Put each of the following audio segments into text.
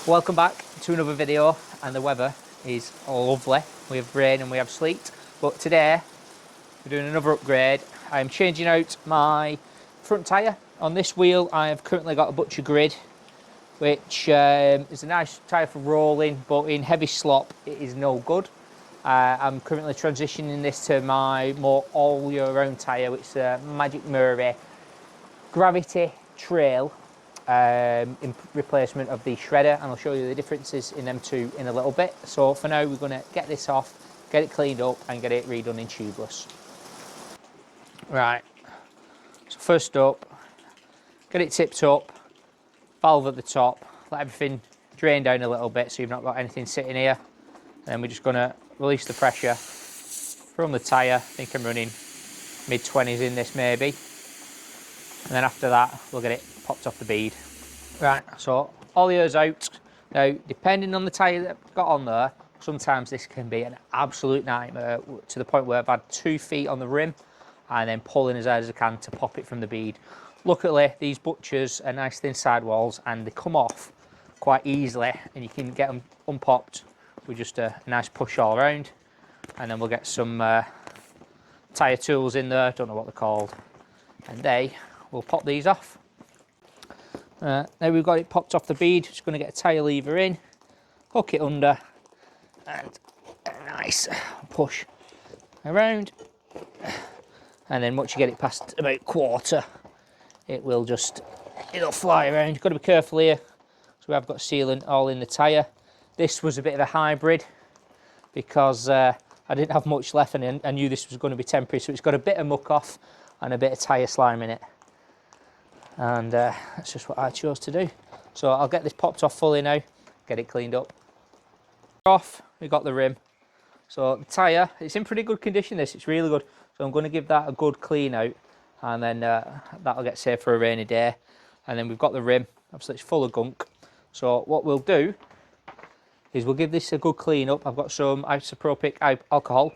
Welcome back to another video, and the weather is lovely. We have rain and we have sleet, but today we're doing another upgrade. I'm changing out my front tyre. On this wheel I have currently got a butcher grid, which is a nice tyre for rolling, but in heavy slop it is no good. I'm currently transitioning this to my more all year round tyre, which is a Magic Mary Gravity Trail, in replacement of the Shredder, and I'll show you the differences in them two in a little bit. So for now we're going to get this off, get it cleaned up and get it redone in Tubeless. Right, so first up, get it tipped up, valve at the top, let everything drain down a little bit so you've not got anything sitting here. Then we're just going to release the pressure from the tyre. I think I'm running mid-20s in this maybe. And then after that we'll get it popped off the bead. Right, so all the air's out. Now, depending on the tyre that I've got on there, sometimes this can be an absolute nightmare, to the point where I've had 2 feet on the rim and then pulling as hard as I can to pop it from the bead. Luckily, these butchers are nice thin sidewalls and they come off quite easily, and you can get them unpopped with just a nice push all around. And then we'll get some tyre tools in there, don't know what they're called, and they will pop these off. Now we've got it popped off the bead, just going to get a tyre lever in, hook it under, and a nice push around. And then once you get it past about quarter, it'll fly around. You've got to be careful here. So we have got sealant all in the tyre. This was a bit of a hybrid because I didn't have much left, and I knew this was going to be temporary, so it's got a bit of muck off and a bit of tyre slime in it. And that's just what I chose to do. So I'll get this popped off fully now, get it cleaned up. Off, we got the rim. So the tyre, it's in pretty good condition, this, it's really good. So I'm going to give that a good clean out, and then that'll get saved for a rainy day. And then we've got the rim, obviously it's full of gunk. So what we'll do is we'll give this a good clean up. I've got some isopropyl alcohol,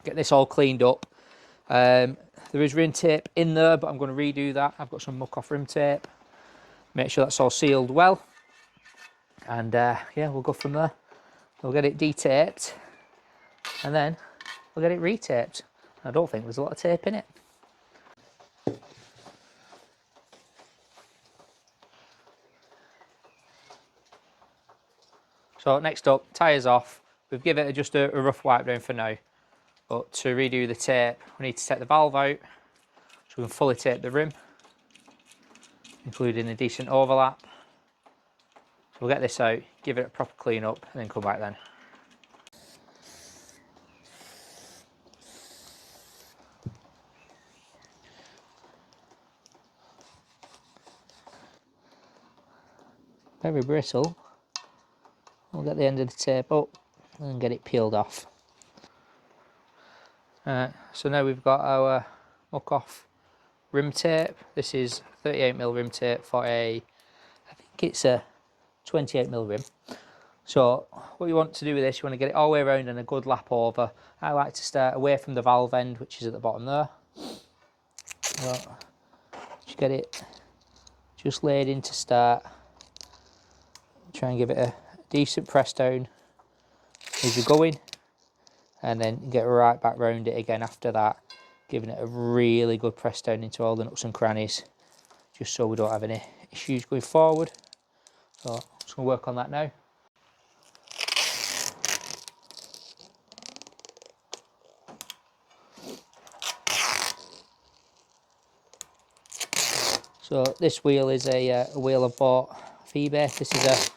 get this all cleaned up. There is rim tape in there, but I'm going to redo that. I've got some muck off rim tape, make sure that's all sealed well, and yeah, we'll go from there. We'll get it detaped and then we'll get it retaped. I don't think there's a lot of tape in it. So next up, tyres off. We've given it just a rough wipe down for now, but to redo the tape we need to take the valve out so we can fully tape the rim, including a decent overlap. So we'll get this out, give it a proper clean up, and then come back then. Very brittle. We'll get the end of the tape up and get it peeled off. So now we've got our muck off rim tape. This is 38mm rim tape for I think it's a 28mm rim. So what you want to do with this, you want to get it all the way around and a good lap over. I like to start away from the valve end, which is at the bottom there. Well, just get it just laid in to start. Try and give it a decent press down as you're going, and then get right back round it again after that, giving it a really good press down into all the nooks and crannies, just so we don't have any issues going forward. So I'm just going to work on that now. So this wheel is a wheel I bought off eBay. This is a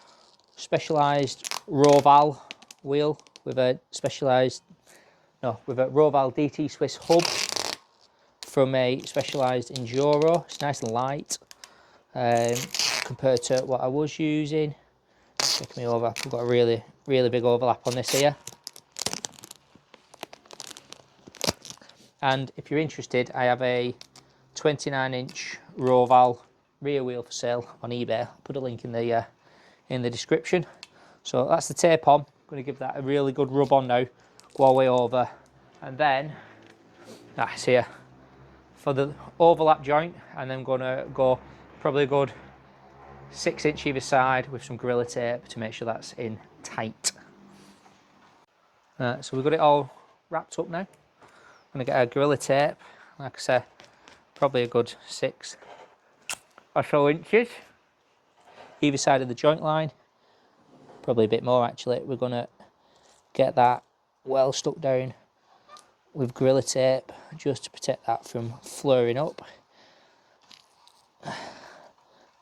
Specialized Roval wheel with a Roval DT Swiss hub from a Specialized Enduro. It's nice and light compared to what I was using. Check me over. I've got a really big overlap on this here. And if you're interested, I have a 29-inch Roval rear wheel for sale on eBay. I'll put a link in the description. So that's the tape on. I'm going to give that a really good rub on now, go all the way over, and then that's here for the overlap joint, and then I'm going to go probably a good 6" either side with some Gorilla Tape to make sure that's in tight. So we've got it all wrapped up now. I'm going to get our Gorilla Tape, like I said, probably a good 6 or so inches either side of the joint line, probably a bit more actually. We're going to get that well stuck down with Gorilla Tape just to protect that from flaring up.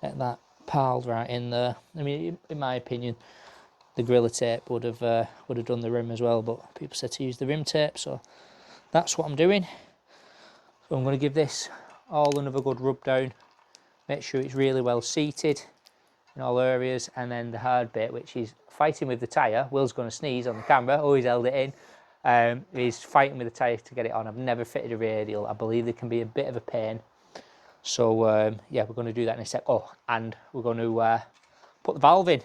Get that piled right in there. I mean, in my opinion, the Gorilla Tape would have done the rim as well, but people said to use the rim tape, so that's what I'm doing. So I'm going to give this all another good rub down, make sure it's really well seated in all areas, and then the hard bit, which is fighting with the tyre. Will's going to sneeze on the camera, always held it in. He's fighting with the tyre to get it on. I've never fitted a radial. I believe they can be a bit of a pain. So yeah, we're going to do that in a sec. Oh, and we're going to put the valve in.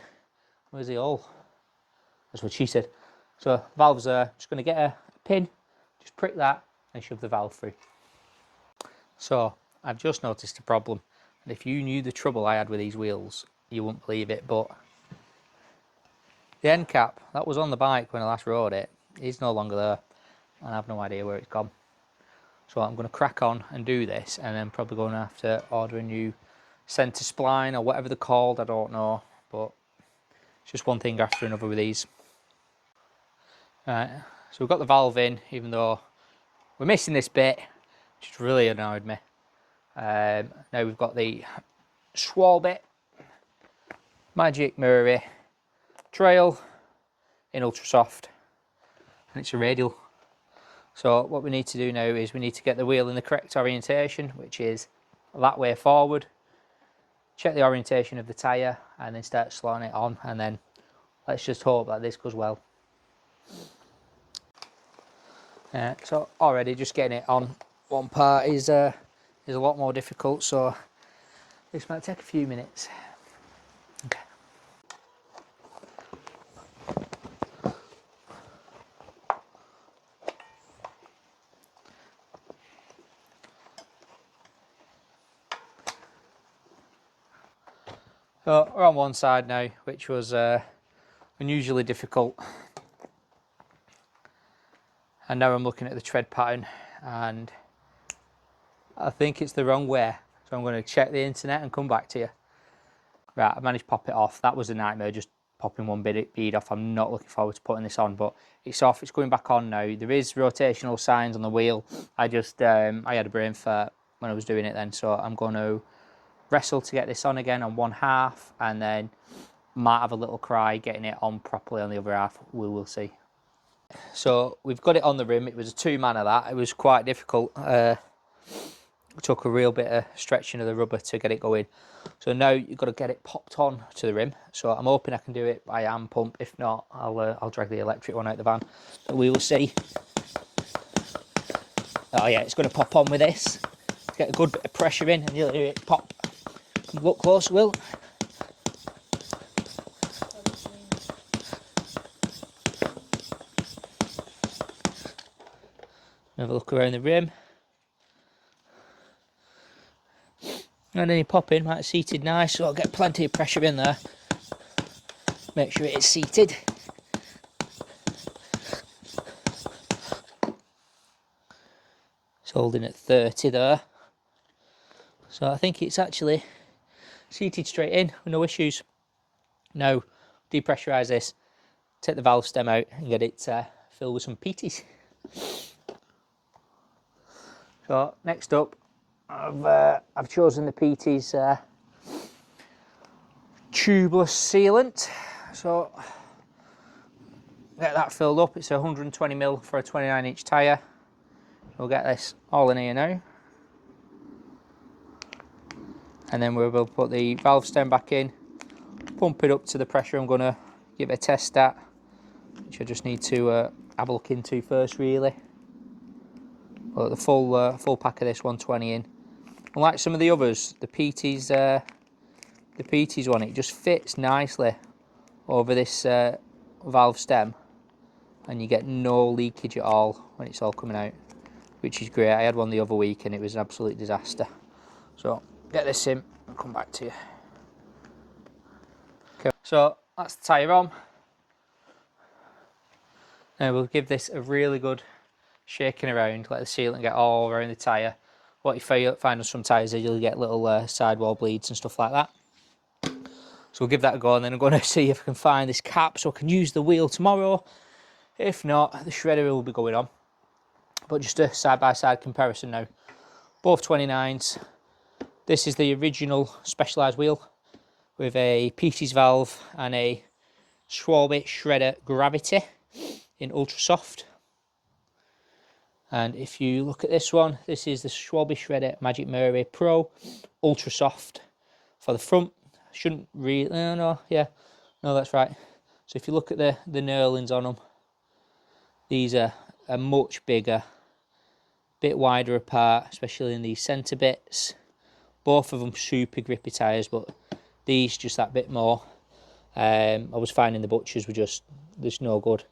Where's the hole? That's what she said. So valve's there. Just going to get a pin, just prick that and shove the valve through. So I've just noticed a problem. And if you knew the trouble I had with these wheels, you wouldn't believe it, but the end cap that was on the bike when I last rode it is no longer there, and I have no idea where it's gone. So I'm going to crack on and do this, and then probably going to have to order a new centre spline or whatever they're called, I don't know, but it's just one thing after another with these. Right, so we've got the valve in, even though we're missing this bit, which really annoyed me. Now we've got the Schwalbe Magic Mary Radial in ultra soft, and it's a radial. So what we need to do now is we need to get the wheel in the correct orientation, which is that way forward. Check the orientation of the tyre and then start slowing it on, and then let's just hope that this goes well. So already just getting it on one part is a lot more difficult, so this might take a few minutes. Okay. So we're on one side now, which was unusually difficult. And now I'm looking at the tread pattern, and I think it's the wrong way. So I'm going to check the internet and come back to you. Right, I managed to pop it off. That was a nightmare, just popping one bead off. I'm not looking forward to putting this on, but it's off. It's going back on now. There is rotational signs on the wheel. I had a brain fart when I was doing it then, so I'm going to wrestle to get this on again on one half, and then might have a little cry getting it on properly on the other half. We will see. So we've got it on the rim. It was a two-man of that. It was quite difficult. It took a real bit of stretching of the rubber to get it going. So now you've got to get it popped on to the rim. So I'm hoping I can do it by hand pump. If not, I'll drag the electric one out the van. So we will see. Oh yeah, it's going to pop on with this. Get a good bit of pressure in, and you'll hear it pop. Look close, Will. Have a look around the rim. And then you pop in, right, seated nice, so I'll get plenty of pressure in there. Make sure it is seated. It's holding at 30 there. So I think it's actually seated straight in with no issues. Now, depressurise this, take the valve stem out and get it filled with some Peaties. So next up, I've chosen the Peaty's Tubeless sealant. So get that filled up. It's 120mm for a 29-inch tyre. We'll get this all in here now. And then we will put the valve stem back in, pump it up to the pressure I'm going to give it a test at, which I just need to have a look into first really. But the full pack of this 120 in. Unlike some of the others, the Peaty's one, it just fits nicely over this valve stem, and you get no leakage at all when it's all coming out, which is great. I had one the other week and it was an absolute disaster. So get this in and come back to you. So that's the tyre on. Now we'll give this a really good shaking around, let the sealant get all around the tyre. What you find on some tyres is you'll get little sidewall bleeds and stuff like that. So we'll give that a go, and then I'm going to see if I can find this cap so I can use the wheel tomorrow. If not, the shredder will be going on. But just a side-by-side comparison now. Both 29s. This is the original Specialized wheel with a Peaty's valve and a Schwalbe Shredder Gravity in ultra soft. And if you look at this one, this is the Schwalbe Shredder Magic Mary Pro ultra soft for the front. Shouldn't really, no, that's right. So if you look at the knurlings on them, these are much bigger, bit wider apart, especially in these centre bits. Both of them super grippy tyres, but these just that bit more. I was finding the butchers were just no good.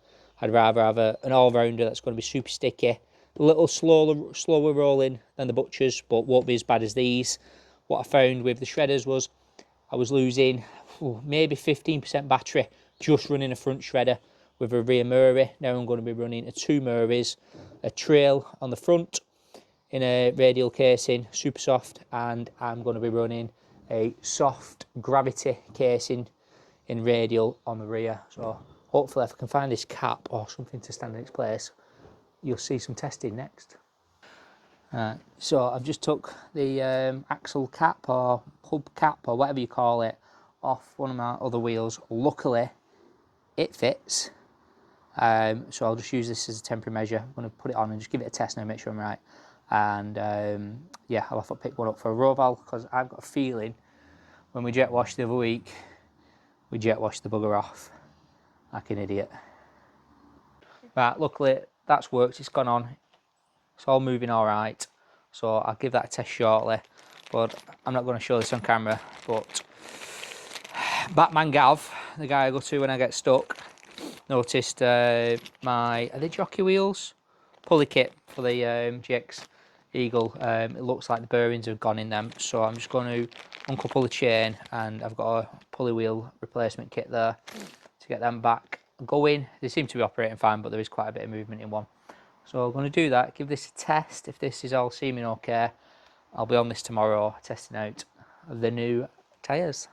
I'd rather have an all-rounder that's going to be super sticky, a little slower rolling than the butchers, but won't be as bad as these. What I found with the shredders was I was losing maybe 15% battery just running a front shredder with a rear Mary. Now I'm going to be running two Marys, a trail on the front in a radial casing, super soft, and I'm going to be running a soft gravity casing in radial on the rear. So hopefully if I can find this cap or something to stand in its place, you'll see some testing next. So I've just took the axle cap or hub cap or whatever you call it off one of my other wheels. Luckily it fits, so I'll just use this as a temporary measure. I'm going to put it on and just give it a test now, make sure I'm right. And yeah, I'll have to pick one up for a Roval, because I've got a feeling when we jet washed the other week, we jet washed the bugger off like an idiot. Right, luckily that's worked, it's gone on, it's all moving all right, so I'll give that a test shortly, but I'm not going to show this on camera. But Batman Gav, the guy I go to when I get stuck, noticed are they jockey wheels? Pulley kit for the GX Eagle. It looks like the bearings have gone in them, so I'm just going to uncouple the chain, and I've got a pulley wheel replacement kit there to get them back going. They seem to be operating fine, but there is quite a bit of movement in one. So I'm going to do that, give this a test. If this is all seeming okay, I'll be on this tomorrow testing out the new tyres.